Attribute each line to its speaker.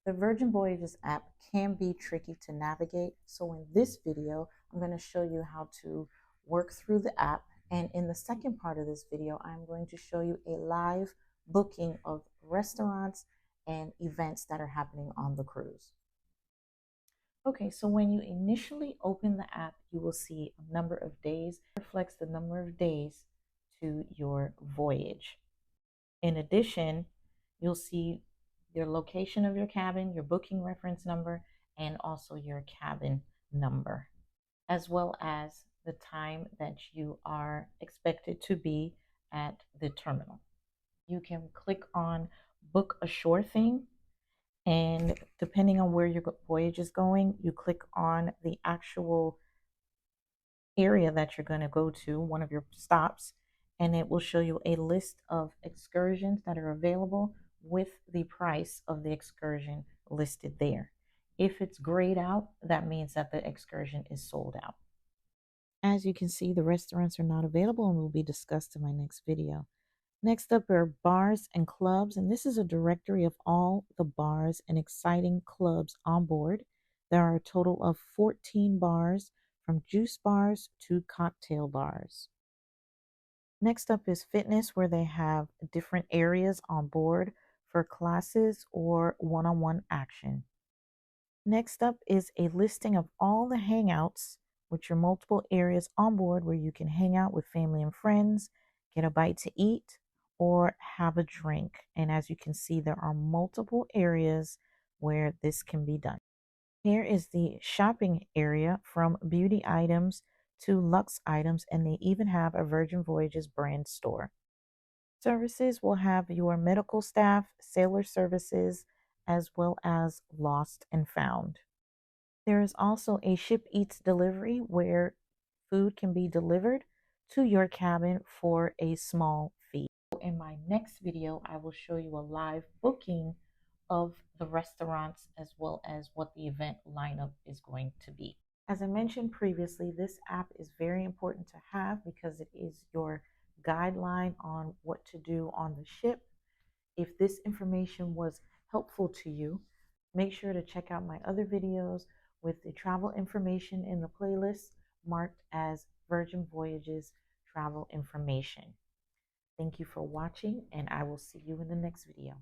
Speaker 1: The Virgin Voyages app can be tricky to navigate, so in this video, I'm going to show you how to work through the app. And in the second part of this video, I'm going to show you a live booking of restaurants and events that are happening on the cruise. Okay, so when you initially open the app, you will see a number of days. It reflects the number of days to your voyage. In addition, you'll see your location of your cabin, your booking reference number, and also your cabin number, as well as the time that you are expected to be at the terminal. You can click on book a shore thing, and depending on where your voyage is going, you click on the actual area that you're going to go to, one of your stops, and it will show you a list of excursions that are available with the price of the excursion listed there. If it's grayed out, that means that the excursion is sold out. As you can see, the restaurants are not available and will be discussed in my next video. Next up are bars and clubs, and this is a directory of all the bars and exciting clubs on board. There are a total of 14 bars, from juice bars to cocktail bars. Next up is fitness, where they have different areas on board for classes or one-on-one action. Next up is a listing of all the hangouts, which are multiple areas on board where you can hang out with family and friends, get a bite to eat, or have a drink. And as you can see, there are multiple areas where this can be done. Here is the shopping area, from beauty items to luxe items, and they even have a Virgin Voyages brand store. Services will have your medical staff, sailor services, as well as lost and found. There is also a Ship Eats delivery where food can be delivered to your cabin for a small fee. In my next video, I will show you a live booking of the restaurants as well as what the event lineup is going to be. As I mentioned previously, this app is very important to have because it is your guideline on what to do on the ship. If this information was helpful to you, make sure to check out my other videos with the travel information in the playlist marked as Virgin Voyages travel information. Thank you for watching, and I will see you in the next video.